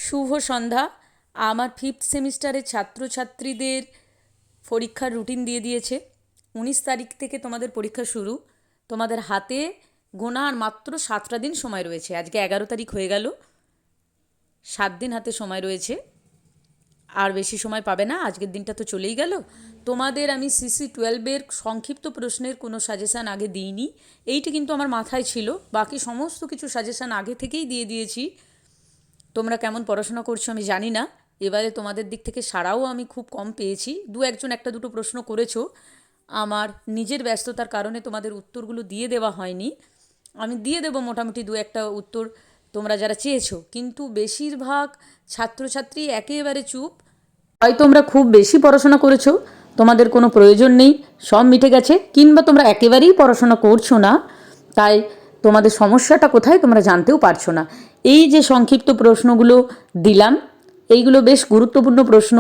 শুভ সন্ধ্যা। আমার ফিফথ সেমিস্টারের ছাত্রছাত্রীদের পরীক্ষার রুটিন দিয়ে দিয়েছে। 19 তারিখ থেকে তোমাদের পরীক্ষা শুরু। তোমাদের হাতে গোনা আর মাত্র 7টা দিন সময় রয়েছে। আজকে 11 তারিখ হয়ে গেল, 7 দিন হাতে সময় রয়েছে। আর বেশি সময় পাবে না, আজকের দিনটা তো চলেই গেল। তোমাদের আমি CC12-এর সংক্ষিপ্ত প্রশ্নের কোনো সাজেশান আগে দিইনি, এইটি কিন্তু আমার মাথায় ছিল। বাকি সমস্ত কিছু সাজেশান আগে থেকেই দিয়ে দিয়েছি। তোমরা কেমন পড়াশোনা করছো আমি জানি না, এবারে তোমাদের দিক থেকে সাড়াও আমি খুব কম পেয়েছি। দু একজন একটা দুটো প্রশ্ন করেছো, আমার নিজের ব্যস্ততার কারণে তোমাদের উত্তরগুলো দিয়ে দেওয়া হয়নি। আমি দিয়ে দেবো মোটামুটি দু একটা উত্তর তোমরা যারা চেয়েছো, কিন্তু বেশিরভাগ ছাত্রছাত্রী একেবারে চুপ। হয়তো তোমরা খুব বেশি পড়াশোনা করেছো, তোমাদের কোনো প্রয়োজন নেই, সব মিটে গেছে, কিংবা তোমরা একেবারেই পড়াশোনা করছো না, তাই তোমাদের সমস্যাটা কোথায় তোমরা জানতেও পারছো না। এই যে সংক্ষিপ্ত প্রশ্নগুলো দিলাম, এইগুলো বেশ গুরুত্বপূর্ণ প্রশ্ন।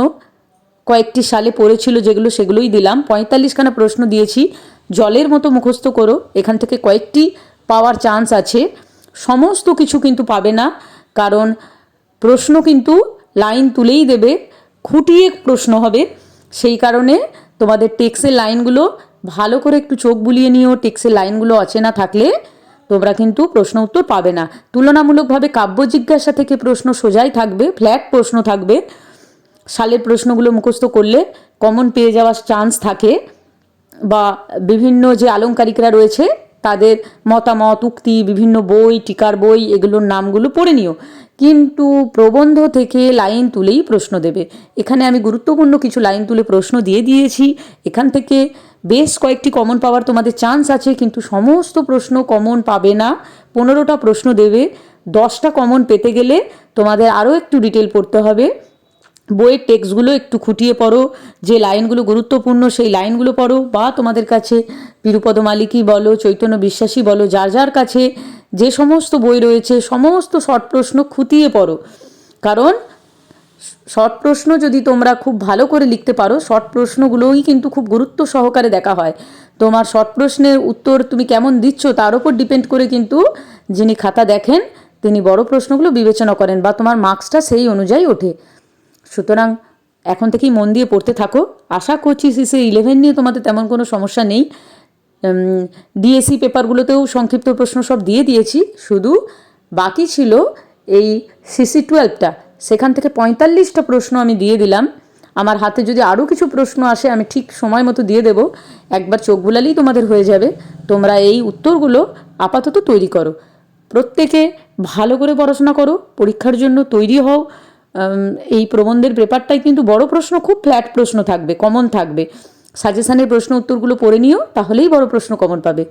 কয়েকটি সালে পড়েছিল যেগুলো, সেগুলোই দিলাম। 45খানা প্রশ্ন দিয়েছি, জলের মতো মুখস্থ করো। এখান থেকে কয়েকটি পাওয়ার চান্স আছে, সমস্ত কিছু কিন্তু পাবে না, কারণ প্রশ্ন কিন্তু লাইন তুলেই দেবে, খুঁটিয়ে প্রশ্ন হবে। সেই কারণে তোমাদের টেক্সের লাইনগুলো ভালো করে একটু চোখ বুলিয়ে নিও। টেক্সের লাইনগুলো অচেনা থাকলে তোমরা কিন্তু প্রশ্ন উত্তর পাবে না। তুলনামূলকভাবে কাব্য জিজ্ঞাসা থেকে প্রশ্ন সোজাই থাকবে, ফ্ল্যাট প্রশ্ন থাকবে। সালের প্রশ্নগুলো মুখস্থ করলে কমন পেয়ে যাওয়ার চান্স থাকে, বা বিভিন্ন যে আলংকারিকরা রয়েছে তাদের মতামত, উক্তি, বিভিন্ন বই, টিকার বই, এগুলোর নামগুলো পড়ে নিও। কিন্তু প্রবন্ধ থেকে লাইন তুলেই প্রশ্ন দেবে। এখানে আমি গুরুত্বপূর্ণ কিছু লাইন তুলে প্রশ্ন দিয়ে দিয়েছি। এখান থেকে বেশ কয়েকটি কমন পাওয়ার তোমাদের চান্স আছে, কিন্তু সমস্ত প্রশ্ন কমন পাবে না। 15টা প্রশ্ন দেবে, 10টা কমন পেতে গেলে তোমাদের আরও একটু ডিটেল পড়তে হবে। বইয়ের টেক্সটগুলো একটু খুঁটিয়ে পড়ো, যে লাইনগুলো গুরুত্বপূর্ণ সেই লাইনগুলো পড়ো, বা তোমাদের কাছে বিরূপদ মালিকই বলো, চৈতন্য বিশ্বাসী বলো, যার যার কাছে যে সমস্ত বই রয়েছে সমস্ত শর্ট প্রশ্ন খুঁটিয়ে পড়ো। কারণ শর্ট প্রশ্ন যদি তোমরা খুব ভালো করে লিখতে পারো, শর্ট প্রশ্নগুলোই কিন্তু খুব গুরুত্ব সহকারে দেখা হয়। তোমার শর্ট প্রশ্নের উত্তর তুমি কেমন দিচ্ছ তার উপর ডিপেন্ড করে কিন্তু যিনি খাতা দেখেন তিনি বড় প্রশ্নগুলো বিবেচনা করেন, বা তোমার মার্কসটা সেই অনুযায়ী ওঠে। সুতরাং এখন থেকেই মন দিয়ে পড়তে থাকো। আশা করছি CC11 নিয়ে তোমাদের তেমন কোনো সমস্যা নেই। DSC পেপারগুলোতেও সংক্ষিপ্ত প্রশ্ন সব দিয়ে দিয়েছি, শুধু বাকি ছিল এই CC12টা। সেখান থেকে 45টা প্রশ্ন আমি দিয়ে দিলাম। আমার হাতে যদি আরও কিছু প্রশ্ন আসে আমি ঠিক সময় মতো দিয়ে দেবো। একবার চোখ বুলালেই তোমাদের হয়ে যাবে। তোমরা এই উত্তরগুলো আপাতত তৈরি করো, প্রত্যেকে ভালো করে পড়াশোনা করো, পরীক্ষার জন্য তৈরি হও। এই প্রবন্ধের পেপারটাই কিন্তু বড় প্রশ্ন, খুব ফ্ল্যাট প্রশ্ন থাকবে, কমন থাকবে। সাজেশানের প্রশ্ন উত্তরগুলো পড়ে নিও, তাহলেই বড় প্রশ্ন কমন পাবে।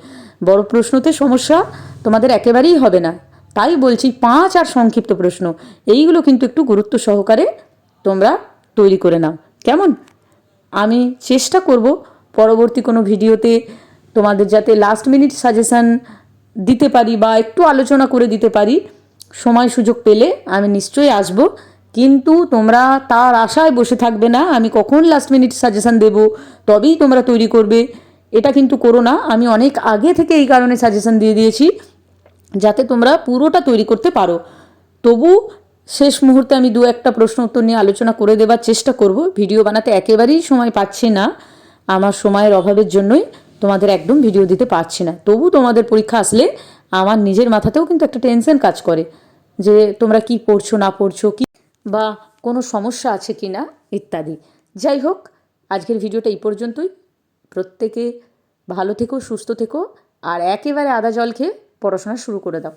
বড় প্রশ্নতে সমস্যা তোমাদের একেবারেই হবে না। তাই বলছি 5 আর সংক্ষিপ্ত প্রশ্ন এইগুলো কিন্তু একটু গুরুত্ব সহকারে তোমরা তৈরি করে নাও, কেমন? আমি চেষ্টা করব পরবর্তী কোনো ভিডিওতে তোমাদের যাতে লাস্ট মিনিট সাজেশান দিতে পারি, বা একটু আলোচনা করে দিতে পারি। সময় সুযোগ পেলে আমি নিশ্চয়ই আসব, কিন্তু তোমরা তার আশায় বসে থাকবে না আমি কখন লাস্ট মিনিট সাজেশান দেব তবেই তোমরা তৈরি করবে, এটা কিন্তু করো না। আমি অনেক আগে থেকে এই কারণে সাজেশান দিয়ে দিয়েছি যাতে তোমরা পুরোটা তৈরি করতে পারো। তবু শেষ মুহূর্তে আমি দু একটা প্রশ্ন উত্তর নিয়ে আলোচনা করে দেওয়ার চেষ্টা করব। ভিডিও বানাতে একেবারেই সময় পাচ্ছি না, আমার সময়ের অভাবের জন্যই তোমাদের একদম ভিডিও দিতে পারছি না। তবু তোমাদের পরীক্ষা আসলে আমার নিজের মাথাতেও কিন্তু একটা টেনশন কাজ করে, যে তোমরা কি পড়ছো না পড়ছো, কি বা কোনো সমস্যা আছে কি না ইত্যাদি। যাই হোক, আজকের ভিডিওটা এই পর্যন্তই। প্রত্যেকে ভালো থেকো, সুস্থ থেকো, আর একেবারে আদা জল খেয়ে পড়াশোনা শুরু করে দাও।